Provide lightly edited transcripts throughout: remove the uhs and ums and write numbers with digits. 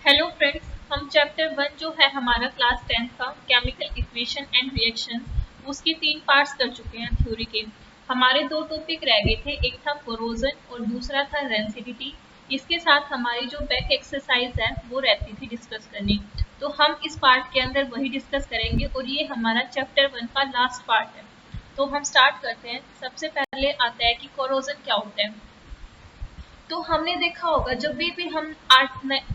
Hello friends, हम chapter 1 जो है हमारा क्लास 10 का केमिकल इक्वेशन एंड रिएक्शन उसके 3 पार्ट्स कर चुके हैं थ्योरी के। हमारे 2 टॉपिक रह गए थे, एक था कोरोजन और दूसरा था रेंसिडिटी। इसके साथ हमारी जो बैक एक्सरसाइज है वो रहती थी डिस्कस करनी, तो हम इस पार्ट के अंदर वही डिस्कस करेंगे और ये हमारा चैप्टर 1 का लास्ट पार्ट है। तो हम स्टार्ट करते हैं। सबसे पहले आता है कि कोरोजन क्या होता है। तो हमने देखा होगा जब भी हम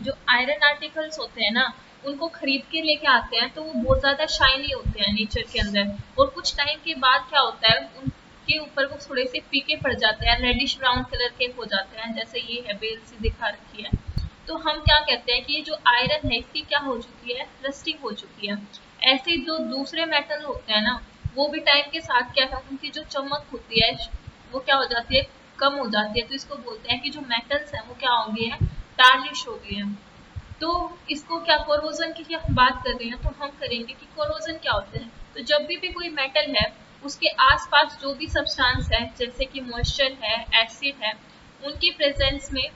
जो आयरन आर्टिकल्स होते हैं ना, उनको खरीद के लेके आते हैं तो वो बहुत ज़्यादा शाइनी होते हैं नेचर के अंदर, और कुछ टाइम के बाद क्या होता है उनके ऊपर वो थोड़े से फीके पड़ जाते हैं, रेडिश ब्राउन कलर के हो जाते हैं, जैसे ये है बेल सी दिखा रखी है। तो हम क्या कहते हैं कि ये जो आयरन है इसकी क्या हो चुकी है, रस्टिंग हो चुकी है। ऐसे जो दूसरे मेटल होते हैं ना, वो भी टाइम के साथ क्या है, उनकी जो चमक होती है वो क्या हो जाती है, कम हो जाती है। तो इसको बोलते हैं कि जो मेटल्स हैं वो क्या हो गए हैं, टार्निश हो गए हैं। तो इसको क्या, कोरोजन की हम बात कर रहे हैं तो हम करेंगे कि कोरोजन क्या होता है। तो जब भी कोई मेटल है उसके आसपास जो भी सब्सटेंस है, जैसे कि मॉइस्चर है, एसिड है, उनकी प्रेजेंस में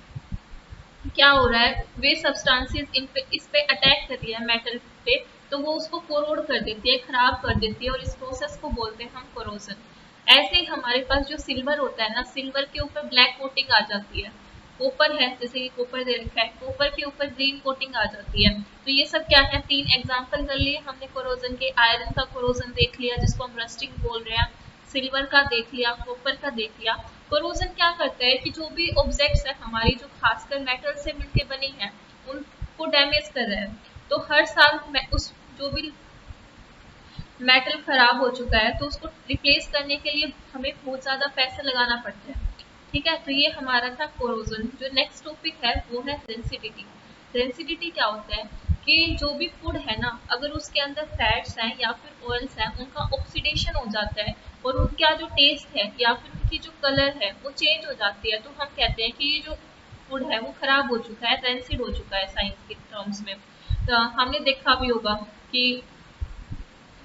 क्या हो रहा है, वे सब्सटेंसेस इस पे अटैक कर रही है मेटल पे, तो वो उसको कोरोड कर देती है, खराब कर देती है, और इस प्रोसेस को बोलते हैं हम कोरोजन। ऐसे ही हमारे पास जो सिल्वर होता है ना, सिल्वर के ऊपर ब्लैक कोटिंग आ जाती है। कॉपर है, जैसे ये कॉपर दे रखा है, कॉपर के ऊपर ग्रीन कोटिंग आ जाती है। तो ये सब क्या है, 3 एग्जांपल कर लिए हमने कोरोजन के। आयरन का कोरोजन देख लिया जिसको हम रस्टिंग बोल रहे हैं, सिल्वर का देख लिया, कॉपर का देख लिया। कोरोजन क्या करता है कि जो भी ऑब्जेक्ट्स है हमारी, जो खासकर मेटल से मिलके बनी है, उनको डैमेज कर रहा है। तो हर साल उस जो भी मेटल खराब हो चुका है तो उसको रिप्लेस करने के लिए हमें बहुत ज़्यादा पैसे लगाना पड़ता है। ठीक है, तो ये हमारा था कोरोजन। जो नेक्स्ट टॉपिक है वो है डेंसिडिटी। डेंसिडिटी क्या होता है कि जो भी फूड है ना, अगर उसके अंदर फैट्स हैं या फिर ऑयल्स हैं, उनका ऑक्सीडेशन हो जाता है और उनका जो टेस्ट है या फिर उनकी जो कलर है वो चेंज हो जाती है, तो हम कहते हैं कि ये जो फूड है वो खराब हो चुका है, रेंसिड हो चुका है साइंस के टर्म्स में। तो हमने देखा भी होगा कि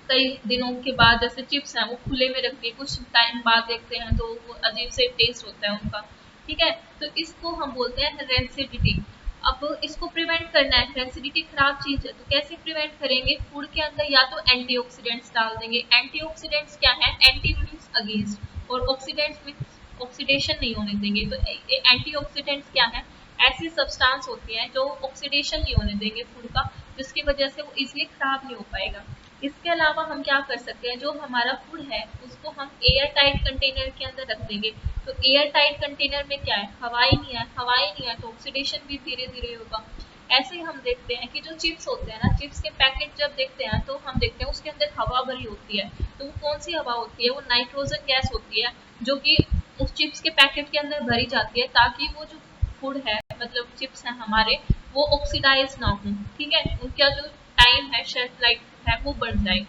कई दिनों के बाद जैसे चिप्स हैं वो खुले में रख दिए, कुछ टाइम बाद देखते हैं तो वो अजीब से टेस्ट होता है उनका। ठीक है, तो इसको हम बोलते हैं रेंसिडिटी। अब इसको प्रिवेंट करना है, रेंसिडिटी खराब चीज़ है तो कैसे प्रिवेंट करेंगे, फूड के अंदर या तो एंटीऑक्सीडेंट्स डाल देंगे। एंटीऑक्सीडेंट्स क्या है, एंटी मीन्स अगेंस्ट, और ऑक्सीडेंट्स मीन्स ऑक्सीडेशन नहीं होने देंगे। तो एंटीऑक्सीडेंट्स क्या है, ऐसी सब्सटेंस होती है जो ऑक्सीडेशन नहीं होने देंगे फूड का, जिसकी वजह से वो इजीली खराब नहीं हो पाएगा। इसके अलावा हम क्या कर सकते हैं, जो हमारा फूड है उसको हम एयर टाइट कंटेनर के अंदर रख देंगे। तो एयर टाइट कंटेनर में क्या है, हवा ही नहीं है, हवा ही नहीं है तो ऑक्सीडेशन भी धीरे धीरे होगा। ऐसे ही हम देखते हैं कि जो चिप्स होते हैं ना, चिप्स के पैकेट जब देखते हैं तो हम देखते हैं उसके अंदर हवा भरी होती है। तो वो कौन सी हवा होती है, वो नाइट्रोजन गैस होती है, जो कि उस चिप्स के पैकेट के अंदर भरी जाती है ताकि वो जो फूड है, मतलब चिप्स हैं हमारे, वो ऑक्सीडाइज ना हो। ठीक है, उनका जो टाइम है, शेल्फ लाइफ है, वो बढ़ जाए।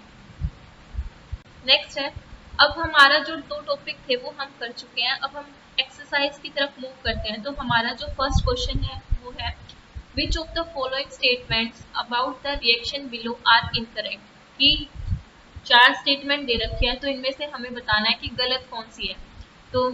नेक्स्ट है, अब हमारा जो 2 टॉपिक थे वो हम कर चुके हैं, अब हम एक्सरसाइज की तरफ मूव करते हैं। तो हमारा जो फर्स्ट क्वेश्चन है वो है, which of the following statements about the reaction below are incorrect. कि 4 स्टेटमेंट दे रखे हैं तो इनमें से हमें बताना है कि गलत कौन सी है। तो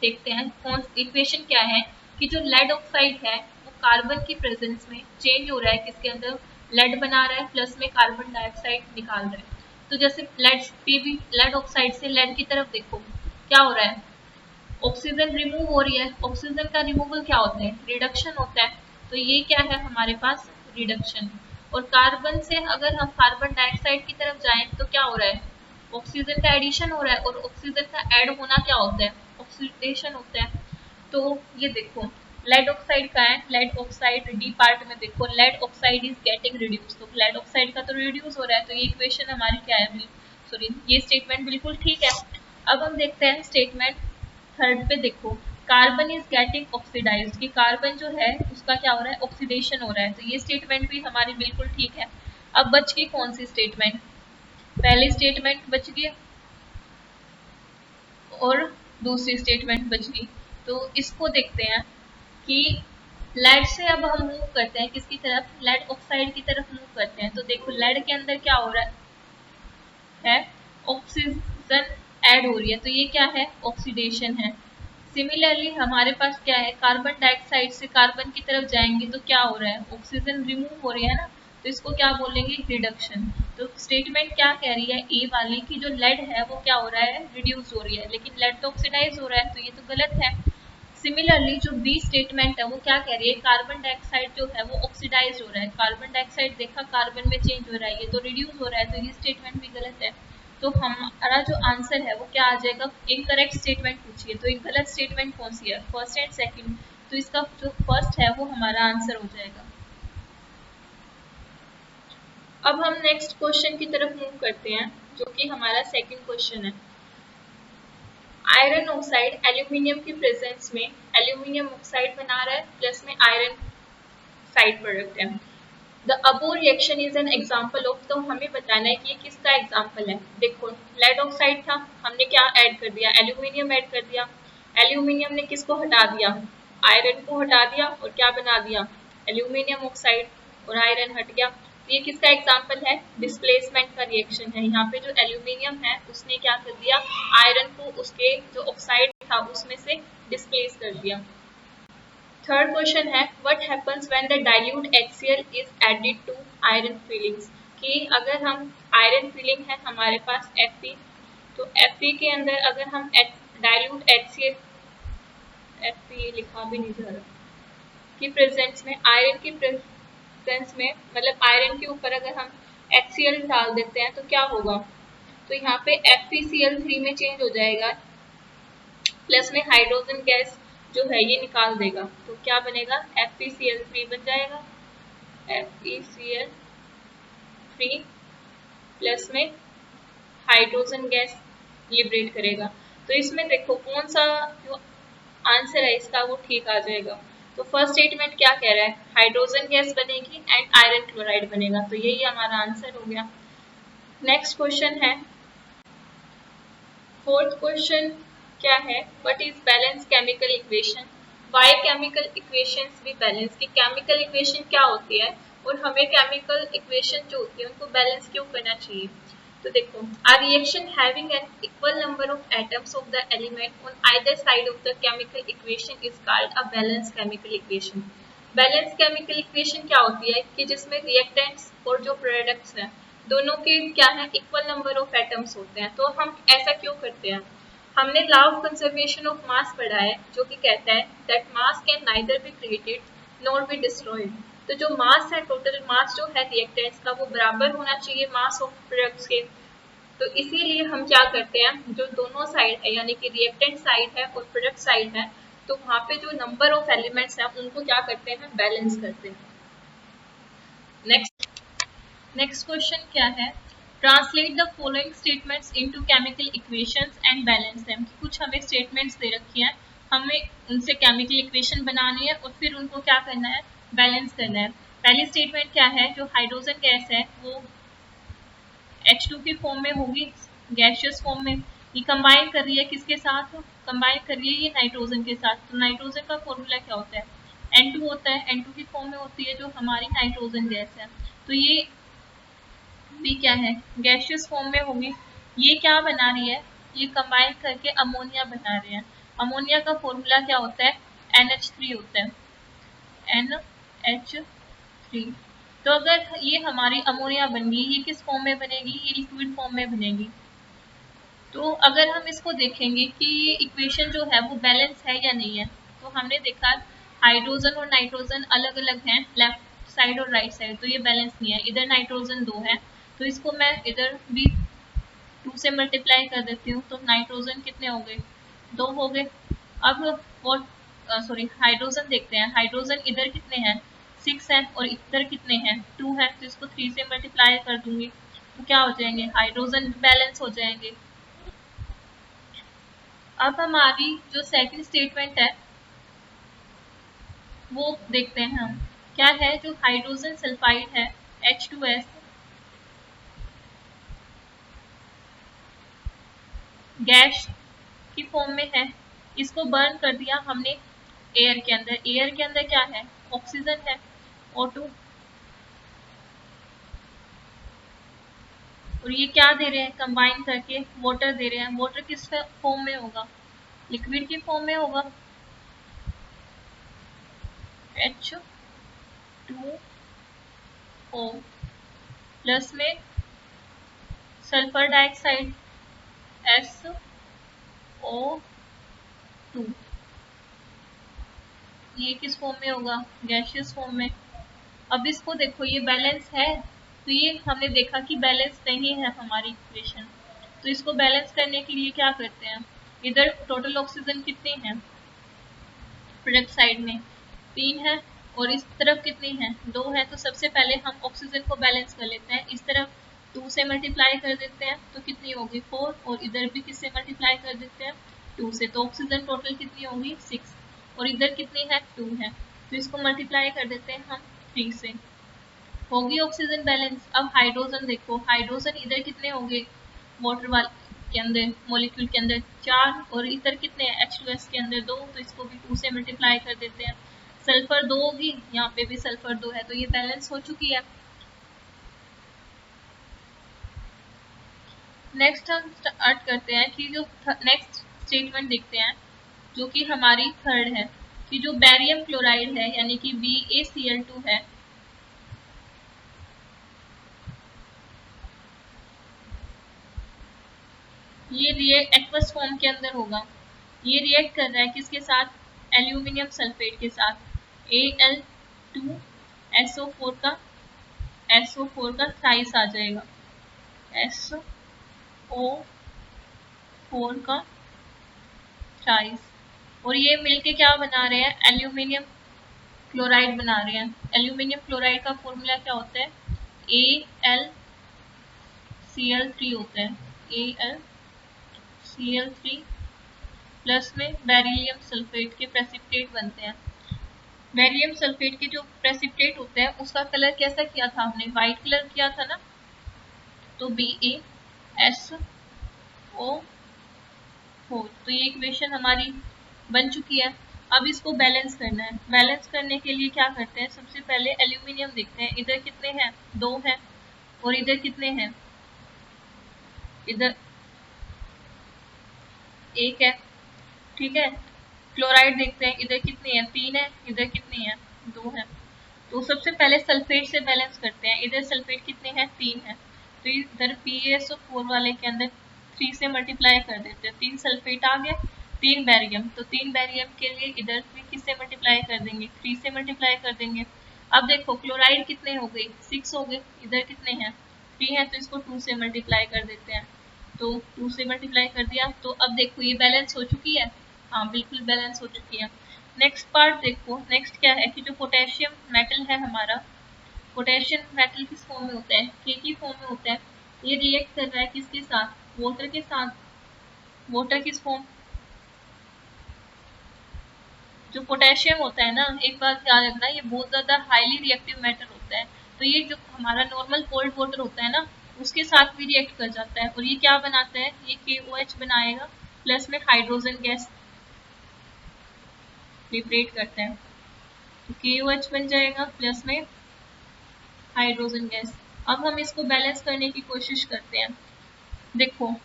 देखते हैं कौन इक्वेशन क्या है, कि जो लेड ऑक्साइड है वो कार्बन की प्रेजेंस में चेंज हो रहा है, किसके अंदर, लेड बना रहा है प्लस में कार्बन डाइऑक्साइड निकाल रहा है। तो जैसे लेड ऑक्साइड से लेड की तरफ देखो क्या हो रहा है, ऑक्सीजन रिमूव हो रही है। ऑक्सीजन का रिमूवल क्या होता है, रिडक्शन होता है। तो ये क्या है हमारे पास, रिडक्शन। और कार्बन से अगर हम कार्बन डाइऑक्साइड की तरफ जाएं तो क्या हो रहा है, ऑक्सीजन का एडिशन हो रहा है, और ऑक्सीजन का ऐड होना क्या होता है, ऑक्सीडेशन होता है। तो ये देखो लेड ऑक्साइड का है, लेड ऑक्साइड डी पार्ट में देखो, lead oxide is getting reduce, तो लेड ऑक्साइड का तो रिड्यूस हो रहा है, तो ये इक्वेशन हमारी क्या है, सॉरी ये स्टेटमेंट बिल्कुल ठीक है। अब हम देखते हैं स्टेटमेंट थर्ड पे देखो, कार्बन इज गेटिंग ऑक्सीडाइज्ड, कि कार्बन जो है उसका क्या हो रहा है, ऑक्सीडेशन हो रहा है, तो ये स्टेटमेंट भी हमारी बिल्कुल ठीक है। अब बच गई कौन सी स्टेटमेंट, पहली स्टेटमेंट बच गई और दूसरी स्टेटमेंट बच गई। तो इसको देखते हैं कि लेड से अब हम मूव करते हैं किसकी तरफ, लेड ऑक्साइड की तरफ मूव करते हैं। तो देखो लेड के अंदर क्या हो रहा है, ऑक्सीजन ऐड हो रही है, तो ये क्या है, ऑक्सीडेशन है। सिमिलरली हमारे पास क्या है, कार्बन डाइऑक्साइड से कार्बन की तरफ जाएंगे तो क्या हो रहा है, ऑक्सीजन रिमूव हो रही है ना, तो इसको क्या बोलेंगे, रिडक्शन। तो स्टेटमेंट क्या कह रही है ए वाली की, जो लेड है वो क्या हो रहा है, रिड्यूस हो रही है, लेकिन लेड तो ऑक्सीडाइज हो रहा है, तो ये तो गलत है। सिमिलरली जो बी स्टेटमेंट है वो क्या कह रही है, कार्बन डाइऑक्साइड जो है वो ऑक्सीडाइज हो रहा है, कार्बन डाइऑक्साइड देखा कार्बन में चेंज हो रहा है, ये तो रिड्यूस हो रहा है, तो ये स्टेटमेंट भी गलत है। तो हमारा जो आंसर है वो क्या आ जाएगा, इनकरेक्ट स्टेटमेंट पूछिए तो एक गलत स्टेटमेंट कौन सी है, फर्स्ट एंड सेकंड, तो इसका जो फर्स्ट है वो हमारा आंसर हो जाएगा। अब हम नेक्स्ट क्वेश्चन की तरफ मूव करते हैं, जो कि हमारा सेकंड क्वेश्चन है। आयरन ऑक्साइड एल्यूमिनियम की प्रेजेंस में एल्यूमिनियम ऑक्साइड बना रहा है, प्लस में आयरन साइड प्रोडक्ट है। The above reaction is an example of, तो हमें बताना है कि ये किसका एग्जाम्पल है। देखो लेड ऑक्साइड था, हमने क्या ऐड कर दिया, एल्यूमिनियम ऐड कर दिया, एल्यूमिनियम ने किसको हटा दिया, आयरन को हटा दिया, और क्या बना दिया, एल्यूमिनियम ऑक्साइड, और आयरन हट गया। तो ये किसका एग्जाम्पल है, डिस्प्लेसमेंट का रिएक्शन है। यहाँ पे जो एल्यूमिनियम है उसने क्या कर दिया, आयरन को उसके जो ऑक्साइड था उसमें से डिस्प्लेस कर दिया। थर्ड क्वेश्चन है, what happens when the dilute HCl is added to iron filings, कि अगर हम आयरन फिलिंग है हमारे पास Fe, तो Fe के अंदर अगर हम डाइल्यूट HCl, Fe लिखा भी नहीं जा रहा, की प्रेजेंस में, आयरन की प्रेजेंस में, मतलब आयरन के ऊपर अगर हम HCl डाल देते हैं तो क्या होगा, तो यहाँ पे FeCl3 में चेंज हो जाएगा, प्लस में हाइड्रोजन गैस जो है ये निकाल देगा, तो क्या बनेगा, FeCl3 बन जाएगा, FeCl3 प्लस में हाइड्रोजन गैस लिबरेट करेगा। तो इसमें देखो कौन सा जो आंसर है इसका वो ठीक आ जाएगा। तो फर्स्ट स्टेटमेंट क्या कह रहा है, हाइड्रोजन गैस बनेगी एंड आयरन क्लोराइड बनेगा, तो यही हमारा आंसर हो गया। नेक्स्ट क्वेश्चन है, फोर्थ क्वेश्चन क्या है, what is balance chemical equation, why chemical equations भी बैलेंस, की केमिकल इक्वेशन क्या होती है और हमें केमिकल इक्वेशन जो होती है उनको बैलेंस क्यों करना चाहिए। तो देखो, a reaction having an equal number of atoms of the element on either side of the chemical equation is called a balanced chemical equation। Balance chemical equation क्या होती है कि जिसमें रिएक्टेंट्स और जो प्रोडक्ट्स हैं दोनों के क्या है, इक्वल नंबर ऑफ एटम्स होते हैं। तो हम ऐसा क्यों करते हैं, हमने law of conservation of mass पढ़ा है, जो कि कहता है that mass can neither be created nor be destroyed. तो जो मास है, टोटल मास जो है रिएक्टेंट्स का, वो बराबर होना चाहिए मास ऑफ प्रोडक्ट्स के। तो इसीलिए हम क्या करते हैं, जो दोनों साइड है यानी कि रिएक्टेंट साइड है और प्रोडक्ट साइड है, तो वहाँ पे जो नंबर ऑफ एलिमेंट्स हैं उनको क्या करते हैं, बैलेंस करते हैं। नेक्स्ट क्वेश्चन क्या है, translate the following statements into chemical equations and balance them. कुछ हमें स्टेटमेंट्स दे रखी हैं, हमें उनसे केमिकल इक्वेशन बनानी है और फिर उनको क्या करना है, बैलेंस करना है। पहली स्टेटमेंट क्या है, जो हाइड्रोजन गैस है वो H2 की फॉर्म में होगी, गैसियस फॉर्म में, ये कंबाइन कर रही है किसके साथ, कंबाइन कर रही है ये नाइट्रोजन के साथ। तो नाइट्रोजन का फॉर्मूला क्या होता है, N2 होता है, N2 की फॉर्म में होती है जो हमारी नाइट्रोजन गैस है। तो ये भी क्या है, गैसियस फॉर्म में होगी। ये क्या बना रही है, ये कंबाइन करके अमोनिया बना रहे हैं। अमोनिया का फॉर्मूला क्या होता है, NH3 होता है, NH3। तो अगर ये हमारी अमोनिया बन गई, ये किस फॉर्म में बनेगी, ये लिक्विड फॉर्म में बनेगी। तो अगर हम इसको देखेंगे कि ये इक्वेशन जो है वो बैलेंस है या नहीं है, तो हमने देखा हाइड्रोजन और नाइट्रोजन अलग अलग हैं, लेफ्ट साइड और राइट साइड, तो ये बैलेंस नहीं है। इधर नाइट्रोजन 2 है, तो इसको मैं इधर भी 2 से मल्टीप्लाई कर देती हूँ, तो नाइट्रोजन कितने हो गए, 2 हो गए। अब और हाइड्रोजन देखते हैं, हाइड्रोजन इधर कितने हैं, 6 है, और इधर कितने हैं, 2 है, तो इसको 3 से मल्टीप्लाई कर दूंगी, तो क्या हो जाएंगे, हाइड्रोजन बैलेंस हो जाएंगे। अब हमारी जो सेकंड स्टेटमेंट है वो देखते हैं हम, क्या है, जो हाइड्रोजन सल्फाइड है H2S गैस की फॉर्म में है, इसको बर्न कर दिया हमने एयर के अंदर। एयर के अंदर क्या है, ऑक्सीजन है, O2, और ये क्या दे रहे हैं, कंबाइन करके वाटर दे रहे हैं। वाटर किस फॉर्म में होगा, लिक्विड की फॉर्म में होगा H2O प्लस में सल्फर डाइऑक्साइड SO2, ये किस फॉर्म में होगा, गैसियस फॉर्म में। अब इसको देखो ये बैलेंस है, तो ये हमने देखा कि बैलेंस नहीं है हमारी इक्वेशन, तो इसको बैलेंस करने के लिए क्या करते हैं, इधर टोटल ऑक्सीजन कितनी है प्रोडक्ट साइड में 3 है, और इस तरफ कितनी है 2 है, तो सबसे पहले हम ऑक्सीजन को बैलेंस कर लेते हैं। इस तरफ 2 से मल्टीप्लाई कर देते हैं तो कितनी होगी 4, और इधर भी किससे मल्टीप्लाई कर देते हैं 2 से, तो ऑक्सीजन टोटल कितनी होगी 6, और इधर कितनी है 2 है, तो इसको मल्टीप्लाई कर देते हैं हम 3 से, होगी ऑक्सीजन बैलेंस। अब हाइड्रोजन देखो, हाइड्रोजन इधर कितने होंगे वाटर वाले के अंदर, मॉलिक्यूल के अंदर 4, और इधर कितने हैं H2S के अंदर 2, तो इसको भी 2 से मल्टीप्लाई कर देते हैं। सल्फर 2 होगी, यहाँ पे भी सल्फर 2 है, तो ये बैलेंस हो चुकी है। नेक्स्ट हम स्टार्ट करते हैं कि जो नेक्स्ट स्टेटमेंट देखते हैं जो कि हमारी थर्ड है, कि जो बैरियम क्लोराइड है यानी कि BaCl2 है, ये रिएक्ट एक्वस फॉर्म के अंदर होगा। ये रिएक्ट कर रहा है किसके साथ, एल्यूमिनियम सल्फेट के साथ, Al2SO4 का SO4 का थ्राइस आ जाएगा, SO4 का थ्राइस, और ये मिलके क्या बना रहे हैं, एल्यूमिनियम क्लोराइड बना रहे हैं। एल्यूमिनियम क्लोराइड का फॉर्मूला क्या होता है, AlCl3 होता है, AlCl3 प्लस में बेरिलियम सल्फेट के प्रेसिपिटेट बनते हैं। बेरिलियम सल्फेट के जो प्रेसिपिटेट होते हैं उसका कलर कैसा किया था हमने, वाइट कलर किया था ना, तो BaSO4, तो ये इक्वेशन हमारी बन चुकी है। अब इसको बैलेंस करना है। बैलेंस करने के लिए क्या करते हैं, सबसे पहले एल्यूमिनियम देखते हैं, इधर कितने हैं 2 हैं, और इधर कितने हैं, इधर 1 है, ठीक है। क्लोराइड देखते हैं, इधर कितनी है 3 है, इधर कितनी है 2 है, तो सबसे पहले सल्फेट से बैलेंस करते हैं। इधर सल्फेट कितने हैं 3 है, तो इधर BaSO4 वाले के अंदर 3 से मल्टीप्लाई कर देते हैं, 3 सल्फेट आ गए, 3 बैरियम, तो 3 बैरियम के लिए इधर भी किससे मल्टीप्लाई कर देंगे 3 से मल्टीप्लाई कर देंगे। अब देखो क्लोराइड कितने हो गए 6 हो गए, इधर कितने हैं 3 है, तो इसको 2 से मल्टीप्लाई कर देते हैं, तो 2 से मल्टीप्लाई कर दिया, तो अब देखो ये बैलेंस हो चुकी है, हाँ बिल्कुल बैलेंस हो चुकी है। नेक्स्ट पार्ट देखो, नेक्स्ट क्या है कि जो पोटेशियम मेटल है हमारा, पोटेशियम मेटल किस फॉर्म में होता है, के की फॉर्म में होता है। ये रिएक्ट कर रहा है किसके साथ, वाटर के साथ। वाटर किस फॉर्म, जो पोटेशियम होता है ना, एक बात याद रखना, ये बहुत ज़्यादा हाईली रिएक्टिव मेटल होता है, तो ये जो हमारा नॉर्मल कोल्ड वाटर होता है ना उसके साथ भी रिएक्ट कर जाता है, और ये क्या बनाता है, ये KOH बनाएगा, प्लस में हाइड्रोजन गैस लिबरेट करते हैं, तो KOH बन जाएगा प्लस में हाइड्रोजन गैस। अब हम इसको बैलेंस करने की कोशिश करते हैं। देखो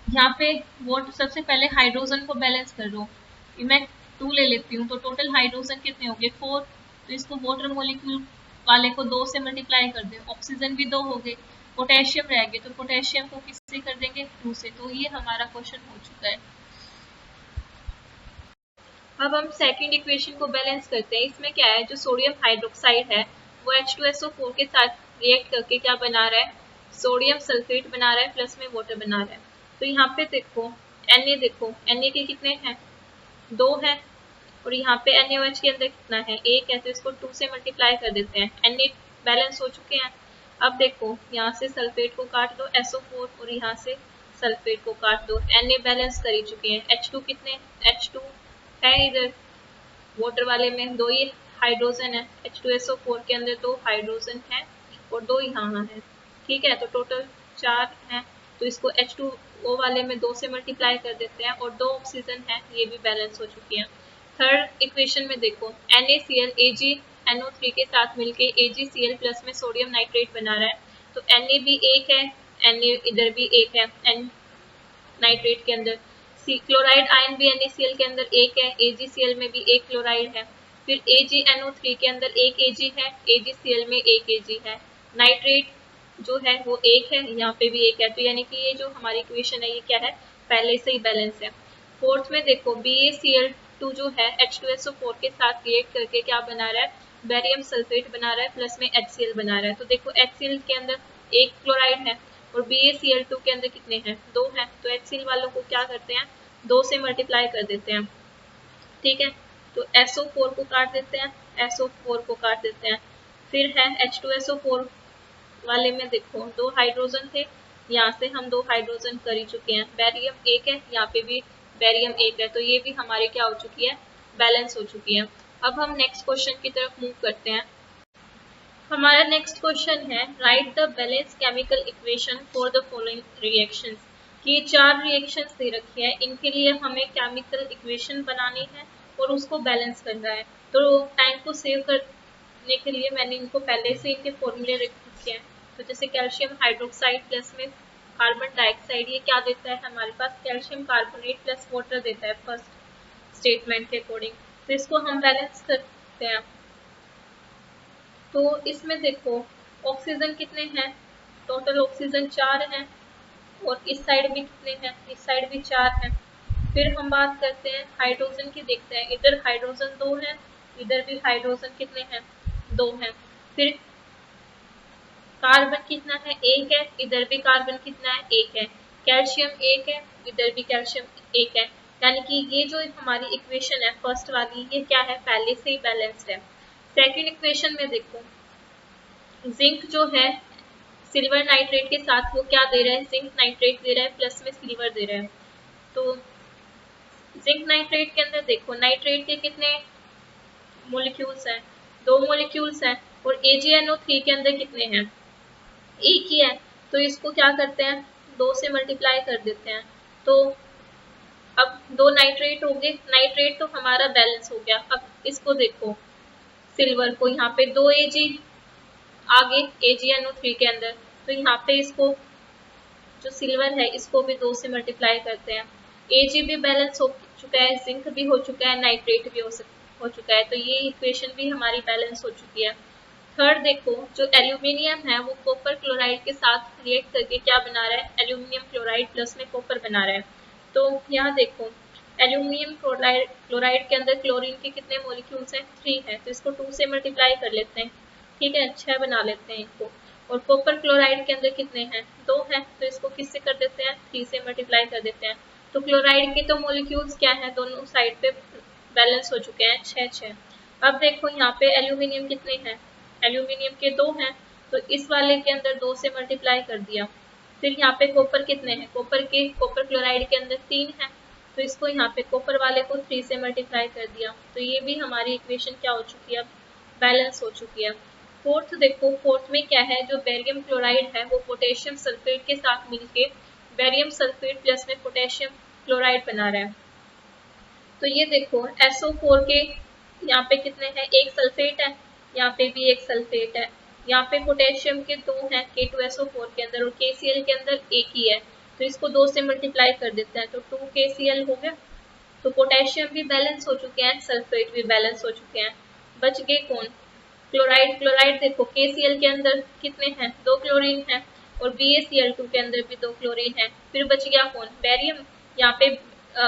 यहाँ पे वोट सबसे पहले हाइड्रोजन को बैलेंस कर दो, मैं 2 ले लेती हूँ, तो टोटल हाइड्रोजन कितने हो गए 4, तो इसको वाटर मॉलिक्यूल वाले को 2 से मल्टीप्लाई कर दे, ऑक्सीजन भी 2 हो गए, पोटेशियम रह गए, तो पोटेशियम को किससे कर देंगे 2 से, तो ये हमारा क्वेश्चन हो चुका है। अब हम सेकंड इक्वेशन को बैलेंस करते हैं। इसमें क्या है, जो सोडियम हाइड्रोक्साइड है वो H2SO4 के साथ रिएक्ट करके क्या बना रहा है, सोडियम सल्फेट बना रहा है, प्लस में वाटर बना रहा है। तो यहाँ पे देखो Na, देखो Na के कितने हैं 2 हैं, और यहाँ पे NaOH के अंदर कितना है 1 है, तो इसको 2 से मल्टीप्लाई कर देते हैं, Na बैलेंस हो चुके हैं। अब देखो यहाँ से सल्फेट को काट दो SO4, और यहाँ से सल्फेट को काट दो, Na बैलेंस कर ही चुके हैं। H2 कितने, H2 है इधर वाटर वाले में 2 ही हाइड्रोजन है, H2SO4 के अंदर 2 हाइड्रोजन है और 2 यहाँ है, ठीक है, तो टोटल 4 हैं, तो इसको H2O वाले में 2 से मल्टीप्लाई कर देते हैं, और 2 ऑक्सीजन है, ये भी बैलेंस हो चुकी है। थर्ड इक्वेशन में देखो NaCl AgNO3 के साथ मिलके AgCl प्लस में सोडियम नाइट्रेट बना रहा है, तो Na भी 1 है, Na इधर भी 1 है, N नाइट्रेट के अंदर, क्लोराइड आयन भी NaCl के अंदर एक है, AgCl में भी एक क्लोराइड है, फिर AgNO3 के अंदर एक Ag है, AgCl में एक Ag है, नाइट्रेट जो है वो एक है, यहाँ पे भी एक है, तो यानी कि ये जो हमारी इक्वेशन है ये क्या है, पहले से ही बैलेंस है। फोर्थ में देखो BaCl2 जो है H2SO4 के साथ रिएक्ट करके क्या बना रहा है, बेरियम सल्फेट बना रहा है, प्लस में HCl बना रहा है। तो देखो HCl के अंदर एक क्लोराइड है और BaCl2 के अंदर कितने हैं, दो हैं, तो HCl वालों को क्या करते हैं, दो से मल्टीप्लाई कर देते हैं, ठीक है। तो SO4 को काट देते हैं, SO4 को काट देते हैं, फिर है H2SO4 वाले में देखो दो हाइड्रोजन थे, यहाँ से हम दो हाइड्रोजन कर ही चुके हैं, बेरियम एक है, यहाँ पे भी बेरियम एक है, तो ये भी हमारी क्या हो चुकी है, बैलेंस हो चुकी है। अब हम नेक्स्ट क्वेश्चन की तरफ मूव करते हैं। हमारा नेक्स्ट क्वेश्चन है write the balance chemical equation for the following reactions. ये चार रिएक्शंस दे रखी है, इनके लिए हमें केमिकल इक्वेशन बनानी है और उसको बैलेंस करना है। तो टाइम को सेव करने के लिए मैंने इनको पहले से इनके फॉर्मूले रख रखे हैं। तो जैसे कैल्शियम हाइड्रोक्साइड प्लस में कार्बन डाइऑक्साइड, ये क्या देता है हमारे पास, कैल्शियम कार्बोनेट प्लस वाटर देता है फर्स्ट स्टेटमेंट के अकॉर्डिंग। तो इसको हम बैलेंस करते हैं। तो इसमें देखो ऑक्सीजन कितने हैं, टोटल ऑक्सीजन 4 हैं, और इस साइड भी कितने हैं, इस साइड भी 4 हैं। फिर हम बात करते हैं हाइड्रोजन की, देखते हैं इधर हाइड्रोजन 2 है, इधर भी हाइड्रोजन कितने हैं, 2 हैं। फिर कार्बन कितना है, एक है, इधर भी कार्बन कितना है, एक है। कैल्शियम एक है, इधर भी कैल्शियम एक है। यानी कि ये जो हमारी इक्वेशन है फर्स्ट वाली, ये क्या है, पहले से ही बैलेंस्ड है। सेकेंड इक्वेशन में देखो जिंक जो है सिल्वर नाइट्रेट के साथ वो क्या दे रहा है, जिंक नाइट्रेट दे रहा है, प्लस में सिल्वर दे रहा है। तो जिंक नाइट्रेट के अंदर देखो नाइट्रेट के कितने मोलिक्यूल्स हैं, दो मोलिक्यूल्स हैं, और AgNO3 के अंदर कितने हैं, एक ही है। तो इसको क्या करते हैं, दो से मल्टीप्लाई कर देते हैं। तो अब दो नाइट्रेट हो गए, नाइट्रेट तो हमारा बैलेंस हो गया। अब इसको देखो सिल्वर को, यहाँ पे दो Ag आगे AgNO3 के अंदर, तो यहाँ पे इसको जो सिल्वर है इसको भी दो से मल्टीप्लाई करते हैं। Ag भी बैलेंस हो चुका है, जिंक भी हो चुका है, नाइट्रेट भी हो चुका है, तो ये इक्वेशन भी हमारी बैलेंस हो चुकी है। थर्ड देखो जो एल्यूमिनियम है वो कॉपर क्लोराइड के साथ रिएक्ट करके क्या बना रहा है, एल्यूमिनियम क्लोराइड प्लस में कॉपर बना रहा है। तो यहाँ देखो एल्यूमिनियम क्लोराइड के अंदर क्लोरीन के कितने मोलिक्यूल्स हैं, 3 है, तो इसको 2 से मल्टीप्लाई कर लेते हैं, ठीक है, 6 बना लेते हैं इनको। और कॉपर क्लोराइड के अंदर कितने हैं, 2 हैं, तो इसको किससे कर देते हैं, 3 से मल्टीप्लाई कर देते हैं। तो क्लोराइड के तो मोलिक्यूल्स क्या हैं, दोनों साइड पे बैलेंस हो चुके हैं, 6-6। अब देखो यहाँ पे एल्यूमिनियम कितने हैं, एल्यूमिनियम के 2 हैं, तो इस वाले के अंदर 2 से मल्टीप्लाई कर दिया। फिर यहाँ पे कॉपर कितने हैं, कॉपर क्लोराइड के अंदर 3 है, तो इसको यहाँ पे कॉपर वाले को 3 से मल्टीप्लाई कर दिया। तो ये भी हमारी इक्वेशन क्या हो चुकी है, बैलेंस हो चुकी है। फोर्थ देखो, फोर्थ में क्या है, जो बेरियम क्लोराइड है वो पोटेशियम सल्फेट के साथ मिलके बेरियम सल्फेट प्लस में पोटेशियम क्लोराइड बना रहा है। तो ये देखो SO4 के यहाँ पे कितने हैं, एक सल्फेट है, यहाँ पे भी एक सल्फेट है, यहाँ पे पोटेशियम के 2 हैं K2SO4 के अंदर, और KCl के अंदर एक ही है, तो इसको 2 से मल्टीप्लाई कर देते हैं, तो 2KCl हो गया। तो पोटेशियम भी बैलेंस हो चुके हैं, सल्फेट भी बैलेंस हो चुके हैं। बच गए कौन, क्लोराइड। क्लोराइड देखो KCl के अंदर कितने हैं, 2 क्लोरीन है, और BaCl2 के अंदर भी 2 क्लोरीन है। फिर बच गया कौन, बैरियम। यहाँ पे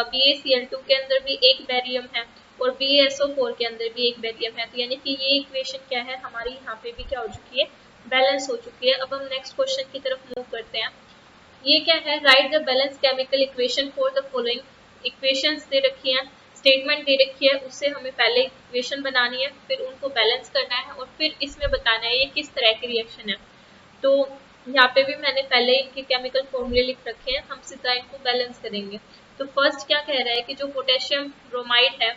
BaCl2 के अंदर भी एक बैरियम है, और BaSO4 के अंदर भी एक बैरियम है। तो यानी कि ये इक्वेशन क्या है हमारी, यहाँ पे भी क्या हो चुकी है, बैलेंस हो चुकी है। अब हम नेक्स्ट क्वेश्चन की तरफ मूव करते हैं। ये क्या है, write the balance chemical equation for the following. Equations दे रखी हैं, स्टेटमेंट दे रखी है, उससे हमें पहले इक्वेशन बनानी है, फिर उनको बैलेंस करना है, और फिर इसमें बताना है ये किस तरह की रिएक्शन है। तो यहाँ पे भी मैंने पहले इनके केमिकल फॉर्मूले लिख रखे हैं, हम सीधा इनको बैलेंस करेंगे। तो फर्स्ट क्या कह रहा है कि जो पोटेशियम ब्रोमाइड है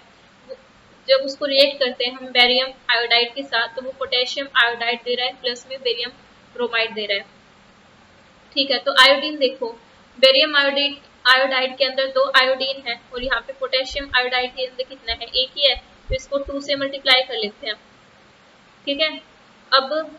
जब उसको रिएक्ट करते हैं हम बेरियम आयोडाइड के साथ, तो वो पोटेशियम आयोडाइड दे रहा है, प्लस में बेरियम ब्रोमाइड दे रहा है, ठीक है। तो आयोडीन देखो, बेरियम आयोडाइड के अंदर 2 आयोडीन है, और यहाँ पे पोटेशियम आयोडाइड के अंदर कितना है, एक ही है, तो इसको 2 से मल्टीप्लाई कर लेते हैं, ठीक है। अब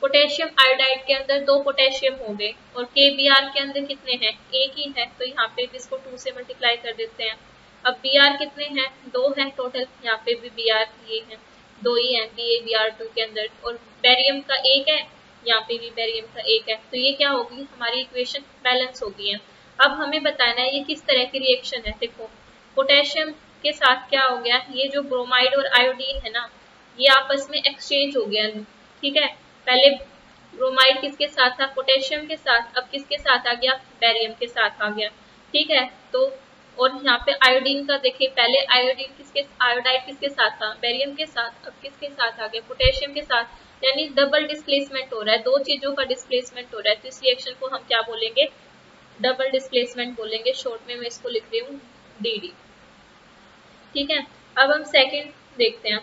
पोटेशियम आयोडाइड के अंदर 2 पोटेशियम हो गए और KBr के अंदर कितने हैं, एक ही है, तो यहाँ पे भी इसको 2 से मल्टीप्लाई कर देते हैं। अब Br कितने हैं, 2 हैं टोटल, यहाँ पे भी Br ये हैं, 2 ही हैं BaBr2 के अंदर, और बेरियम का एक है, यहाँ पे भी बेरियम का एक है, तो ये क्या होगी, हमारी इक्वेशन बैलेंस होगी है। अब हमें बताना है ये किस तरह की रिएक्शन है। देखो पोटेशियम के साथ क्या हो गया, ये जो ब्रोमाइड और आयोडीन है ना, ये आपस में एक्सचेंज हो गया, ठीक है। पहले ब्रोमाइड किसके साथ था, पोटेशियम के साथ, अब किसके साथ आ गया, बेरियम के साथ आ गया, ठीक है। तो और यहाँ पे आयोडीन का देखिए, पहले आयोडाइड किसके साथ था, बेरियम के साथ, अब किसके साथ आ गया, पोटेशियम के साथ, यानी डबल डिस्प्लेसमेंट हो रहा है, दो चीजों का डिस्प्लेसमेंट हो रहा है, तो इस रिएक्शन को हम क्या बोलेंगे, डबल डिस्प्लेसमेंट बोलेंगे, शॉर्ट में मैं इसको लिख रही हूँ DD, ठीक है। अब हम सेकंड देखते हैं।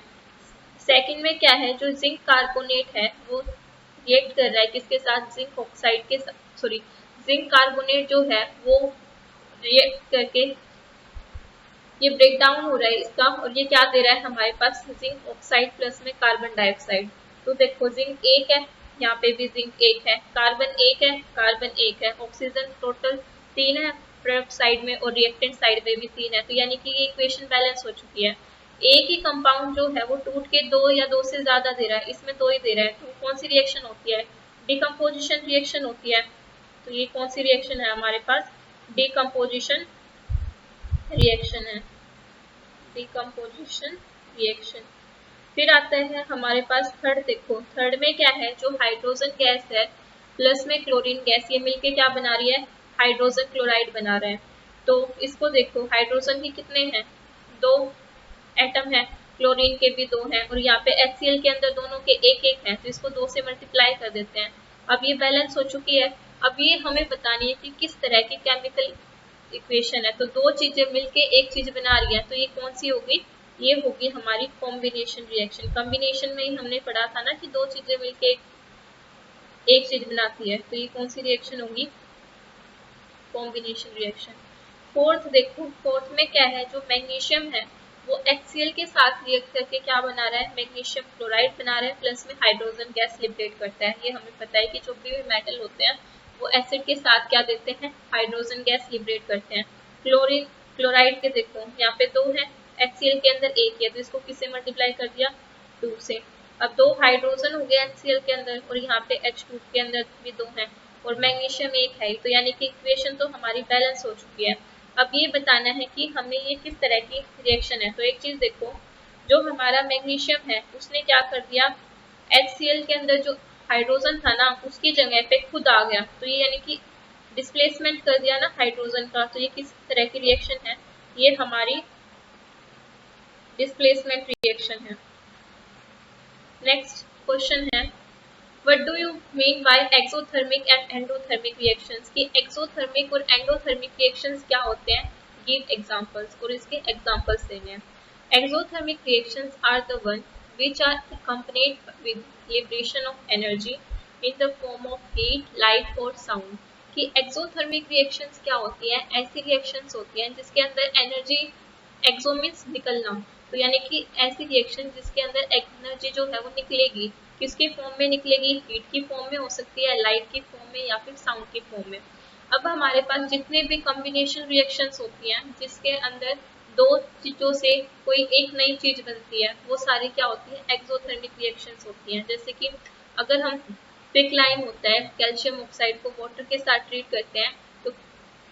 सेकंड में क्या है, जो जिंक कार्बोनेट है वो रिएक्ट कर रहा है किसके साथ, जिंक ऑक्साइड के साथ, सॉरी जिंक कार्बोनेट जो है वो रिएक्ट करके ये ब्रेक डाउन हो रहा है इसका, और ये क्या दे रहा है हमारे पास, जिंक ऑक्साइड प्लस में कार्बन डाइऑक्साइड। तो देखो जिंक एक है, यहाँ पे भी जिंक एक है, कार्बन एक है, कार्बन एक है, ऑक्सीजन टोटल 3 है प्रोडक्ट साइड में, और रिएक्टेंट साइड में भी 3 है, तो यानी कि ये इक्वेशन बैलेंस हो चुकी है। एक ही कंपाउंड जो है वो टूट के 2 या 2 से ज्यादा दे रहा है, इसमें 2 ही दे रहा है, तो कौन सी रिएक्शन होती है, डिकम्पोजिशन रिएक्शन होती है। तो ये कौन सी रिएक्शन है हमारे पास, डिकम्पोजिशन रिएक्शन है, डिकम्पोजिशन रिएक्शन। फिर आता है हमारे पास थर्ड, देखो थर्ड में क्या है, जो हाइड्रोजन गैस है प्लस में क्लोरीन गैस, ये मिलके क्या बना रही है, हाइड्रोजन क्लोराइड बना रहे हैं। तो इसको देखो, हाइड्रोजन के कितने हैं, 2 एटम है, क्लोरीन के भी 2 हैं, और यहाँ पे HCl के अंदर दोनों के एक एक हैं, तो इसको 2 से मल्टीप्लाई कर देते हैं। अब ये बैलेंस हो चुकी है। अब ये हमें बतानी है कि किस तरह की केमिकल इक्वेशन है, तो 2 चीजें मिलके एक चीज बना रही है, तो ये कौन सी होगी, ये होगी हमारी कॉम्बिनेशन रिएक्शन। कॉम्बिनेशन में ही हमने पढ़ा था ना कि 2 चीजें मिलके एक चीज बनाती है, तो ये कौन सी रिएक्शन होगी, कॉम्बिनेशन रिएक्शन। फोर्थ देखो, फोर्थ में क्या है, जो मैग्नीशियम है वो HCl के साथ रिएक्ट करके क्या बना रहा है, मैग्नीशियम क्लोराइड बना रहा है, प्लस में हाइड्रोजन गैस लिबरेट करता है। ये हमें पता है कि जो भी मेटल होते हैं वो एसिड के साथ क्या देते हैं, हाइड्रोजन गैस लिबरेट करते हैं। क्लोरीन क्लोराइड के देखो यहाँ पे 2 है, HCl के अंदर एक है, तो इसको किससे मल्टीप्लाई कर दिया, 2 से। अब 2 हाइड्रोजन हो गया HCl के अंदर, और यहाँ पे H2 के अंदर भी 2 हैं, और मैग्नीशियम एक है, तो यानी कि इक्वेशन तो हमारी बैलेंस हो चुकी है। अब ये बताना है कि हमें ये किस तरह की रिएक्शन है। तो एक चीज देखो, जो हमारा मैग्नीशियम है उसने क्या कर दिया, HCl के अंदर जो हाइड्रोजन था ना उसकी जगह पे खुद आ गया, तो ये यानी कि डिस्प्लेसमेंट कर दिया ना हाइड्रोजन का, तो ये किस तरह की रिएक्शन है, ये हमारी डिस्प्लेसमेंट रिएक्शन है। नेक्स्ट क्वेश्चन है, What do you mean by exothermic and endothermic reactions? कि exothermic और endothermic reactions क्या होते हैं? Give examples, और इसके examples देने हैं। Exothermic reactions are the one which are accompanied with liberation of energy in the form of heat, light or sound. कि exothermic reactions क्या होती है? ऐसी reactions होती हैं जिसके अंदर energy, एक्सो मीन्स निकलना, तो यानी कि ऐसी रिएक्शन जिसके अंदर एनर्जी जो है वो निकलेगी, किसके फॉर्म में निकलेगी, हीट की फॉर्म में हो सकती है, लाइट की फॉर्म में, या फिर साउंड की फॉर्म में। अब हमारे पास जितने भी कॉम्बिनेशन रिएक्शंस होती हैं जिसके अंदर 2 चीजों से कोई एक नई चीज बनती है, वो सारी क्या होती है, एक्सोथर्मिक रिएक्शंस होती हैं। जैसे कि अगर हम क्विकलाइम होता है, कैल्शियम ऑक्साइड को वाटर के साथ ट्रीट करते हैं तो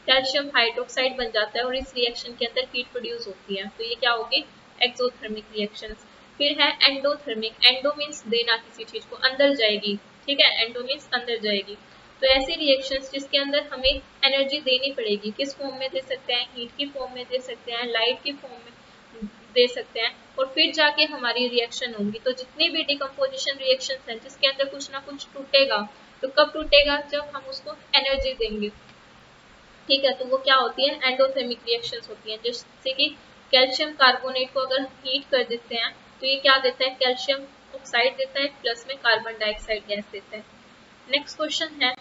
कैल्शियम हाइड्रोक्साइड बन जाता है, और इस रिएक्शन के अंदर हीट प्रोड्यूस होती है, तो ये क्या होगी, एक्सोथर्मिक रिएक्शंस। फिर है एंडोथर्मिक, एंडो मीन्स देना, किसी चीज को अंदर जाएगी, ठीक है, एंडो मीन्स अंदर जाएगी। तो ऐसी रिएक्शंस जिसके अंदर हमें एनर्जी देनी पड़ेगी, किस फॉर्म में दे सकते हैं, हीट की फॉर्म में दे सकते हैं, लाइट की फॉर्म में दे सकते हैं, और फिर जाके हमारी रिएक्शन होगी। तो जितनी भी डिकम्पोजिशन रिएक्शंस हैं जिसके अंदर कुछ ना कुछ टूटेगा, तो कब टूटेगा, जब हम उसको एनर्जी देंगे, ठीक है। तो वो क्या होती है, एंडोथर्मिक रिएक्शंस होती हैं। जैसे कि कैल्शियम कार्बोनेट को अगर हीट कर देते हैं तो ये क्या देता है, कैल्शियम ऑक्साइड देता है, प्लस में कार्बन डाइऑक्साइड गैस देता है। नेक्स्ट क्वेश्चन है,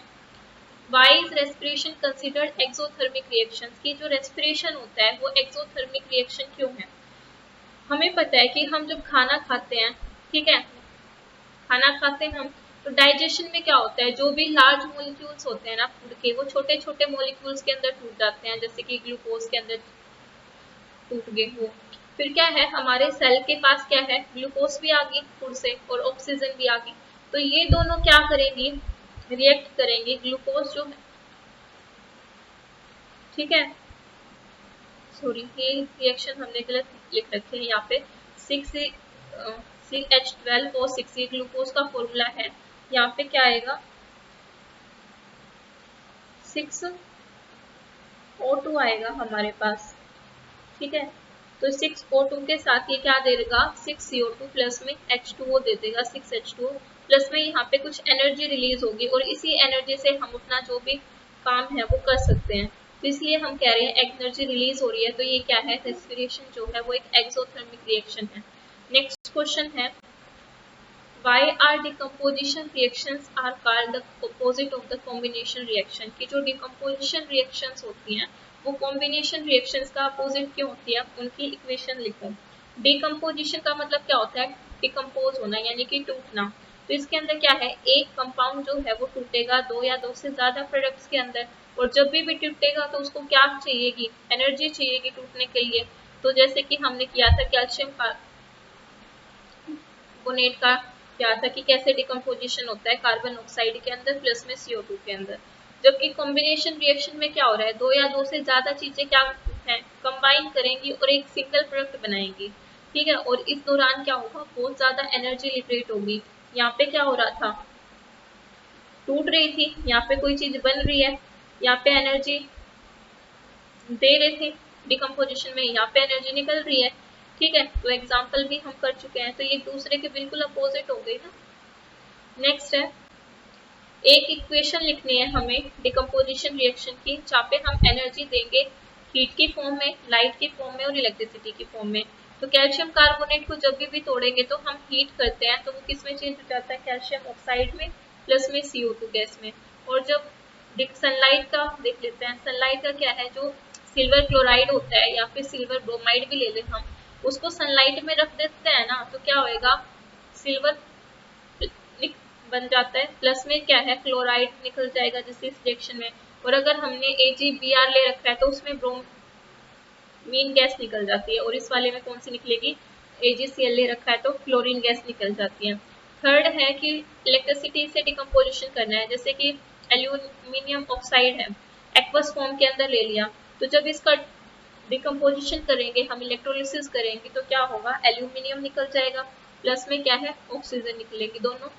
why is respiration considered exothermic reactions, की जो रेस्पिरेशन होता है वो एक्सोथर्मिक रिएक्शन क्यों है। हमें पता है कि हम जब खाना खाते हैं, ठीक है, खाना खाते हैं हम, तो डाइजेशन में क्या होता है, जो भी लार्ज मॉलिक्यूल्स होते हैं ना फूड के, वो छोटे छोटे मॉलिक्यूल्स के अंदर टूट जाते हैं, जैसे कि ग्लूकोज के अंदर टूट गए वो। फिर क्या है, हमारे सेल के पास क्या है, ग्लूकोज भी आ गई फूड से और ऑक्सीजन भी आ गई। तो ये दोनों क्या करेंगी, रिएक्ट करेंगे। ग्लूकोज जो है, ठीक है, सॉरी ये रिएक्शन हमने गलत लिख रखे हैं यहाँ पे। 6H12 और 6 ये ग्लूकोज का फॉर्मूला है। यहाँ पे क्या आएगा, 6O2 आएगा हमारे पास, ठीक है। तो 6O2 के साथ ये क्या दे देगा, 6CO2 प्लस में H2O दे देगा, 6H2O प्लस में यहाँ पे कुछ एनर्जी रिलीज होगी और इसी एनर्जी से हम अपना जो भी काम है वो कर सकते हैं। तो इसलिए हम कह रहे हैं एनर्जी रिलीज हो रही है, तो ये क्या है, रेस्पिरेशन जो है वो एक एक्सोथर्मिक रिएक्शन है। नेक्स्ट क्वेश्चन है, Why are decomposition reactions are called the opposite of the combination reaction? कि जो decomposition reactions होती हैं वो combination reactions का opposite क्यों होती है, उनकी इक्वेशन लिखो। Decomposition का मतलब क्या होता है, डिकम्पोज होना यानी कि टूटना। तो इसके अंदर क्या है, एक कंपाउंड जो है वो टूटेगा दो या दो से ज्यादा प्रोडक्ट्स के अंदर, और जब भी टूटेगा तो उसको क्या चाहिएगी, एनर्जी चाहिएगी टूटने के लिए। तो जैसे कि हमने किया था कैल्शियम कार्बोनेट का, क्या था कि कैसे डिकम्पोजिशन होता है कार्बन ऑक्साइड के अंदर प्लस में CO2 के अंदर। जबकि कॉम्बिनेशन रिएक्शन में क्या हो रहा है, दो या दो से ज्यादा चीजें क्या है, कंबाइन करेंगी और एक सिंगल प्रोडक्ट बनाएंगी, ठीक है। और इस दौरान क्या होगा, बहुत ज्यादा एनर्जी लिबरेट होगी। यहाँ पे क्या हो रहा था, टूट रही थी, यहाँ पे कोई चीज बन रही है, यहाँ पे एनर्जी दे रहे थे डिकम्पोजिशन में, यहाँ पे एनर्जी निकल रही है, ठीक है। तो एग्जाम्पल भी हम कर चुके हैं, तो ये दूसरे के बिल्कुल अपोजिट हो गई ना। नेक्स्ट है, एक इक्वेशन लिखनी है हमें डिकम्पोजिशन रिएक्शन की, जहाँ पे हम एनर्जी देंगे हीट की फॉर्म में, लाइट की फॉर्म में और इलेक्ट्रिसिटी की फॉर्म में। तो कैल्शियम कार्बोनेट को जब भी तोड़ेंगे तो हम हीट करते हैं, तो वो किस में चेंज हो जाता है, कैल्शियम ऑक्साइड में प्लस में CO2 गैस में। और जब सनलाइट का देख लेते हैं, सनलाइट का क्या है, जो सिल्वर क्लोराइड होता है या फिर सिल्वर ब्रोमाइड भी ले लें हम, उसको सनलाइट में रख देते हैं ना, तो क्या होएगा, सिल्वर बन जाता है, प्लस में क्या है, क्लोराइड निकल जाएगा जिससे इस रिएक्शन में। और अगर हमने AgBr ले रखा है तो उसमें ब्रोमीन गैस निकल जाती है, और इस वाले में कौन सी निकलेगी, AgCl ले रखा है तो क्लोरीन गैस निकल जाती है। थर्ड है कि इलेक्ट्रिसिटी से डिकम्पोजिशन करना है, जैसे कि एल्यूमिनियम ऑक्साइड है, एक्वस फॉर्म के अंदर ले लिया, तो जब इसका डिकम्पोजिशन करेंगे हम, इलेक्ट्रोलिसिस करेंगे तो क्या होगा, एल्यूमिनियम निकल जाएगा, प्लस में क्या है, ऑक्सीजन निकलेगी, दोनों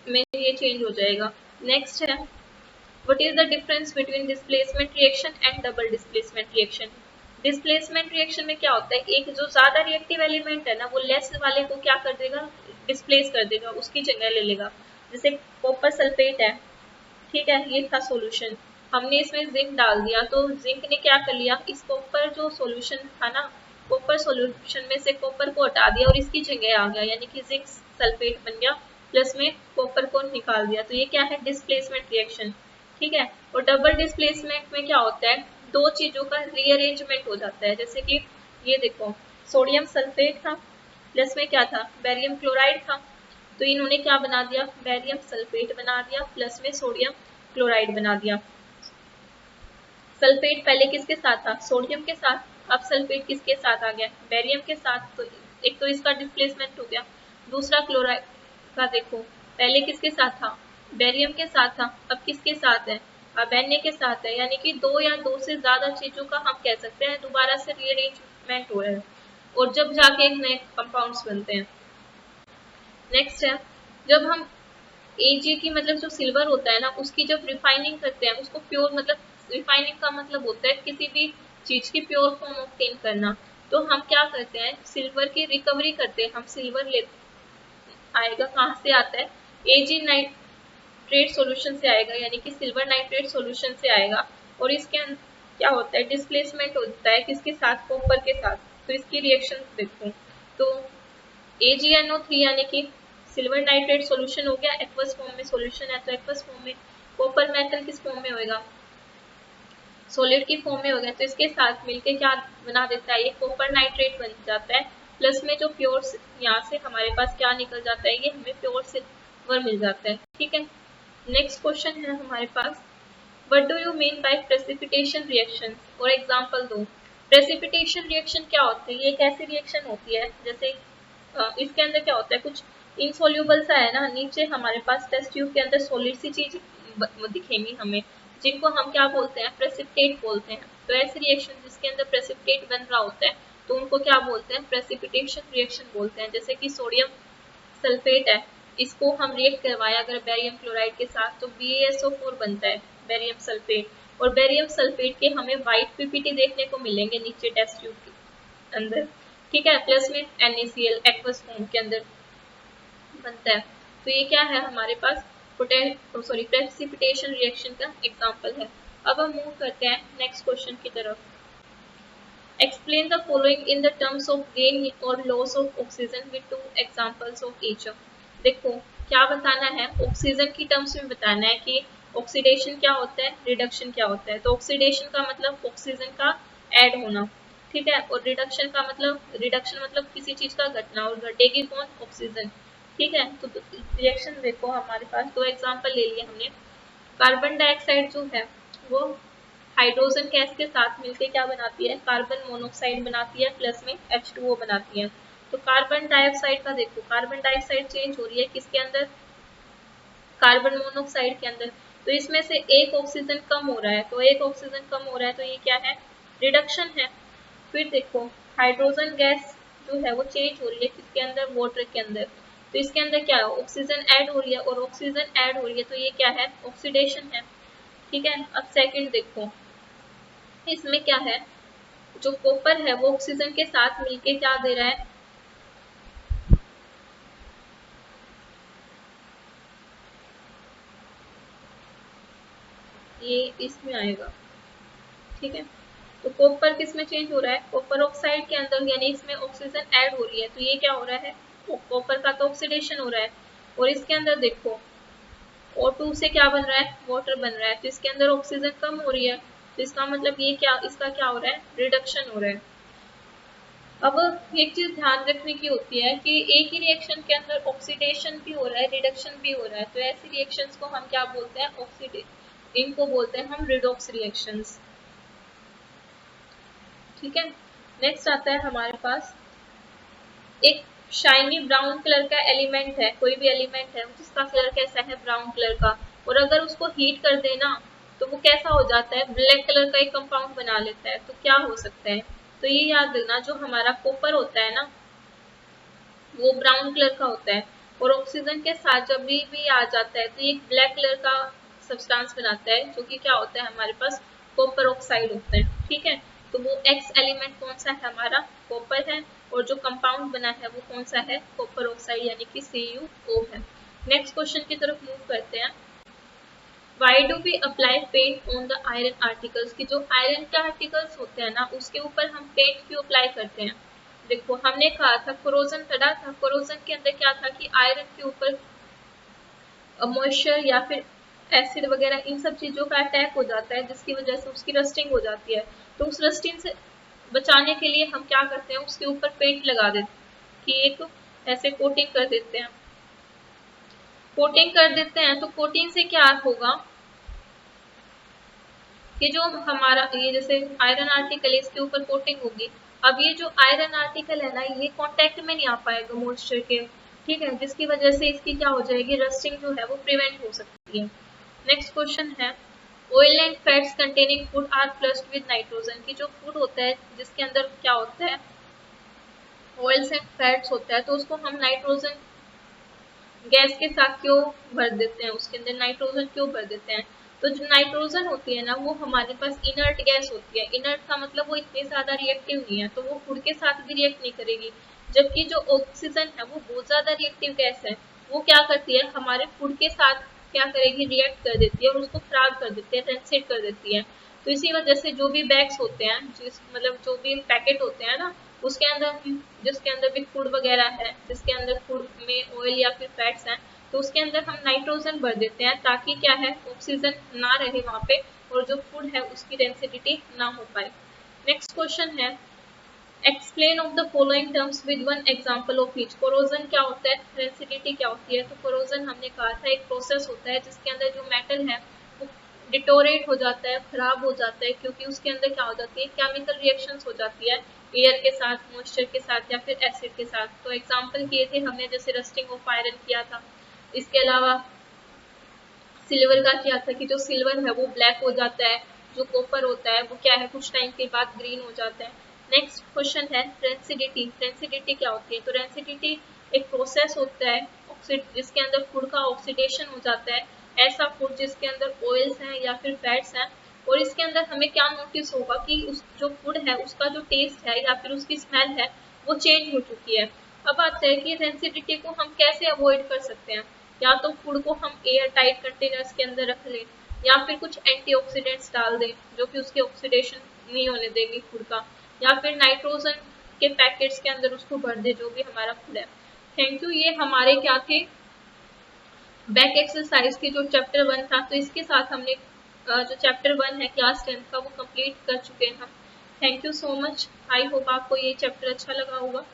में ये चेंज हो जाएगा। नेक्स्ट है, what is the difference between displacement reaction and double displacement reaction. Displacement reaction में क्या होता है, एक जो ज्यादा रिएक्टिव एलिमेंट है ना, वो लेस वाले को क्या कर देगा, डिस्प्लेस कर देगा, उसकी जगह ले लेगा। जैसे कॉपर सल्फेट है, ठीक है, ये था सॉल्यूशन, हमने इसमें जिंक डाल दिया, तो जिंक ने क्या कर लिया, इस कॉपर जो सॉल्यूशन था ना, कॉपर सॉल्यूशन में से कॉपर को हटा दिया और इसकी जगह आ गया, यानी कि जिंक सल्फेट बन गया, प्लस में कॉपर को निकाल दिया। तो ये क्या है, डिस्प्लेसमेंट रिएक्शन, ठीक है। और डबल डिस्प्लेसमेंट में क्या होता है, दो चीजों का रीअरेंजमेंट हो जाता है, जैसे कि ये देखो, सोडियम सल्फेट था, प्लस में क्या था, बेरियम क्लोराइड था, तो इन्होंने क्या बना दिया, बेरियम सल्फेट बना दिया, प्लस में सोडियम क्लोराइड बना दिया। सल्फेट पहले किसके साथ था, सोडियम के साथ, अब सल्फेट किसके साथ आ गया, बेरियम के साथ। तो एक तो इसका डिस्प्लेसमेंट हो गया, दूसरा क्लोराइड का देखो, पहले किसके साथ था, बेरियम के साथ था, अब किसके साथ है, अब Na के साथ है, यानी कि दो या दो से ज्यादा चीजों का हम कह सकते हैं दोबारा से रीअरेंजमेंट हो रहा है, और जब जाके एक नए कंपाउंड्स बनते हैं। नेक्स्ट है, जब हम Ag की मतलब जो सिल्वर होता है ना, उसकी जब रिफाइनिंग करते हैं, उसको प्योर, मतलब रिफाइनिंग का मतलब होता है किसी भी चीज की प्योर फॉर्म ऑब्टेन करना। तो हम क्या करते हैं, सिल्वर की रिकवरी करते हैं, हम सिल्वर लेते, आएगा कहाँ से आता है, Ag नाइट्रेट सॉल्यूशन से आएगा, यानी कि सिल्वर नाइट्रेट सॉल्यूशन से आएगा। और इसके अंदर क्या होता है, डिस्प्लेसमेंट होता है किसके साथ, कॉपर के साथ। तो इसकी रिएक्शन देखो, तो AgNO3 यानी कि सिल्वर नाइट्रेट सॉल्यूशन हो गया, एक्वस फॉर्म में सॉल्यूशन है, तो एक्वस फॉर्म में कॉपर मेटल किस फॉर्म में होएगा, सॉलिड की फॉर्म में हो गया, तो इसके साथ मिलके क्या बना देता है, ये कॉपर नाइट्रेट बन जाता है, प्लस में जो प्योर यहाँ से हमारे पास क्या निकल जाता है, ये हमें प्योर सिल्वर मिल जाता है। ठीक है, नेक्स्ट क्वेश्चन है हमारे पास, what do you mean by precipitation reaction, और एग्जांपल दो। प्रेसिपिटेशन रिएक्शन क्या होती है, ये एक ऐसी रिएक्शन होती है जैसे इसके अंदर क्या होता है, कुछ इनसोल्यूबल सा है ना, नीचे हमारे पास टेस्ट ट्यूब के अंदर सॉलिड सी चीज दिखेंगी हमें, जिनको हम क्या बोलते हैं, प्रेसिपिटेट बोलते हैं। तो ऐसी रिएक्शन जिसके अंदर प्रेसिपिटेट बन रहा होता है तो उनको क्या बोलते हैं, प्रेसिपिटेशन रिएक्शन बोलते हैं। जैसे कि सोडियम सल्फेट है, इसको हम रिएक्ट करवाएं अगर बेरियम क्लोराइड के साथ, तो BaSO4 बनता है, बेरियम सल्फेट। और बेरियम सल्फेट के हमें व्हाइट पीपीटी देखने को मिलेंगे नीचे टेस्ट ट्यूब के अंदर। ठीक है, प्लस में NaCl एक्वस फॉर्म के अंदर बनता है। तो ये क्या है हमारे पास, प्रेसिपिटेशन रिएक्शन का एग्जांपल है। अब हम मूव करते हैं नेक्स्ट क्वेश्चन की तरफ। Explain the following in the terms of gain or loss of oxygen with two examples of each. देखो क्या बताना है, ऑक्सीजन की टर्म्स में बताना है कि ऑक्सीडेशन क्या होता है, रिडक्शन क्या होता है। तो ऑक्सीडेशन का मतलब ऑक्सीजन का ऐड होना, ठीक है, और रिडक्शन का मतलब, रिडक्शन मतलब किसी चीज का घटना, और घटेगी कौन, ऑक्सीजन। ठीक है, तो रिएक्शन देखो हमारे पास दो एग्जांपल ले लिए हमने। कार्बन डाइऑक्साइड जो है वो हाइड्रोजन गैस के साथ मिलकर क्या बनाती है, कार्बन मोनोऑक्साइड बनाती है, प्लस में H2O बनाती है। तो कार्बन डाइऑक्साइड का देखो, कार्बन डाइऑक्साइड चेंज हो रही है किसके अंदर, कार्बन मोनोऑक्साइड के अंदर। तो इसमें से एक ऑक्सीजन कम हो रहा है, तो एक ऑक्सीजन कम हो रहा है, तो ये क्या है, रिडक्शन है। फिर देखो हाइड्रोजन गैस जो है वो चेंज हो रही है किसके अंदर, वाटर के अंदर। तो इसके अंदर क्या है, ऑक्सीजन ऐड हो रही है, और ऑक्सीजन ऐड हो रही है, तो ये क्या है, ऑक्सीडेशन है। ठीक है, अब सेकंड देखो, इसमें क्या है, जो कॉपर है वो ऑक्सीजन के साथ मिलके क्या दे रहा है, ये इसमें आएगा। ठीक है, तो कॉपर किस में चेंज हो रहा है, कॉपर ऑक्साइड के अंदर, यानी इसमें ऑक्सीजन ऐड हो रही है, तो ये क्या हो रहा है, कॉपर का तो ऑक्सीडेशन हो रहा है। और इसके अंदर देखो O2 से क्या बन रहा है, वाटर बन रहा है, तो इसके अंदर ऑक्सीजन कम हो रही है, तो इसका मतलब ये क्या, इसका क्या हो रहा है, रिडक्शन हो रहा है। अब एक चीज ध्यान रखने की होती है कि एक ही रिएक्शन के अंदर ऑक्सीडेशन भी हो रहा है, रिडक्शन भी हो रहा है, तो ऐसी रिएक्शंस को हम क्या बोलते हैं, इनको बोलते हैं हम रिडॉक्स रिएक्शंस। ठीक है, नेक्स्ट आता है हमारे पास, एक शाइनी ब्राउन कलर का एलिमेंट है, कोई भी एलिमेंट है जिसका कलर कैसा है, ब्राउन कलर का, और अगर उसको हीट कर देना तो वो कैसा हो जाता है, ब्लैक कलर का एक कंपाउंड बना लेता है। तो क्या हो सकता है, तो ये याद रखना, जो हमारा कॉपर होता है ना वो ब्राउन कलर का होता है, और ऑक्सीजन के साथ जब भी आ जाता है तो ये ब्लैक कलर का सब्सटेंस बनाता है, जो कि क्या होता है हमारे पास, कॉपर ऑक्साइड होता है। ठीक है, तो वो एक्स एलिमेंट कौन सा है हमारा, कॉपर है, और जो कंपाउंड बना है वो कौन सा है, कॉपर ऑक्साइड, यानी कि CuO है। नेक्स्ट क्वेश्चन की तरफ मूव करते हैं। Why do we apply paint on the iron articles, की जो आयरन के आर्टिकल्स होते हैं ना उसके ऊपर हम पेंट क्यों अप्लाई करते हैं। देखो हमने कहा था कोरोजन पढ़ा था, कोरोजन के अंदर क्या था कि आयरन के ऊपर मॉइस्चर या फिर एसिड वगैरह इन सब चीजों का अटैक हो जाता है, जिसकी वजह से उसकी रस्टिंग हो जाती है। तो उस रस्टिंग से बचाने के लिए हम क्या करते हैं, उसके ऊपर पेंट लगा देते हैं, कि एक ऐसे कोटिंग कर देते हैं, कोटिंग कर देते हैं। तो कोटिंग से क्या होगा कि जो हमारा ये जैसे आयरन आर्टिकल है इसके ऊपर कोटिंग होगी, अब ये जो आयरन आर्टिकल है ना ये कांटेक्ट में नहीं आ पाएगा मॉइस्चर के। ठीक है, जिसकी वजह से इसकी क्या हो जाएगी, रस्टिंग जो है वो प्रिवेंट हो सकती है। नेक्स्ट क्वेश्चन है, oil and fats containing food are flushed with nitrogen, की जो फूड होता है जिसके अंदर क्या होता है, ऑयल्स एंड फैट्स होता है, तो उसको हम नाइट्रोजन गैस के साथ क्यों भर देते हैं, उसके अंदर नाइट्रोजन क्यों भर देते हैं। तो जो नाइट्रोजन होती है ना वो हमारे पास इनर्ट गैस होती है, इनर्ट का मतलब वो इतनी ज्यादा रिएक्टिव नहीं है, तो वो फूड के साथ भी रिएक्ट नहीं करेगी। जबकि जो ऑक्सीजन है वो बहुत ज्यादा रिएक्टिव गैस है, वो क्या करती है हमारे फूड के साथ क्या करेगी, रिएक्ट कर देती है और उसको खराब कर देती है, रेंसिड कर देती है। तो इसी वजह से जो भी बैग्स होते हैं, जिस मतलब जो भी पैकेट होते हैं ना उसके अंदर, जिसके अंदर भी फूड वगैरह है, जिसके अंदर फूड में ऑयल या फिर फैट्स हैं, तो उसके अंदर हम नाइट्रोजन भर देते हैं, ताकि क्या है ऑक्सीजन ना रहे वहाँ पे और जो फूड है उसकी डेंसिटी ना हो पाए। नेक्स्ट क्वेश्चन है, explain of the following terms with one example of each. Corrosion क्या होता है, रेंसिडिटी क्या होती है। तो कोरोजन हमने कहा था एक प्रोसेस होता है जिसके अंदर जो मेटल है वो डिटोरेट हो जाता है, खराब हो जाता है, क्योंकि उसके अंदर क्या हो जाती है, केमिकल रिएक्शंस हो जाती है एयर के साथ, मॉइस्चर के साथ या फिर एसिड के साथ। तो एग्जांपल किए थे हमने, जैसे रस्टिंग ऑफ आयरन किया था। इसके अलावा सिल्वर का क्या था कि जो सिल्वर है वो ब्लैक हो जाता है, जो कॉपर होता है वो क्या है, कुछ टाइम के बाद ग्रीन हो जाता है। नेक्स्ट क्वेश्चन है रेंसिडिटी। रेंसिडिटी क्या होती है। तो रेंसिडिटी एक प्रोसेस होता है जिसके अंदर फूड का ऑक्सीडेशन हो जाता है। ऐसा फूड जिसके अंदर ऑयल्स हैं या फिर फैट्स हैं, और इसके अंदर हमें क्या नोटिस होगा कि उस जो फूड है उसका जो टेस्ट है या फिर उसकी स्मेल है वो चेंज हो चुकी है। अब आता है कि रेंसिडिटी को हम कैसे अवॉइड कर सकते हैं। या तो फूड को हम एयर टाइट कंटेनर्स के अंदर रख लें, या फिर कुछ एंटीऑक्सीडेंट्स डाल दें जो कि उसके ऑक्सीडेशन नहीं होने देगी फूड का, या फिर नाइट्रोजन के पैकेट्स के अंदर उसको भर दे जो भी हमारा फूड है। Thank you. ये हमारे क्या थे, बैक एक्सरसाइज की जो चैप्टर 1 था। तो इसके साथ हमने जो चैप्टर 1 है क्लास 10 का वो कंप्लीट कर चुके हैं हम। Thank you so much. I hope आपको ये चैप्टर अच्छा लगा होगा।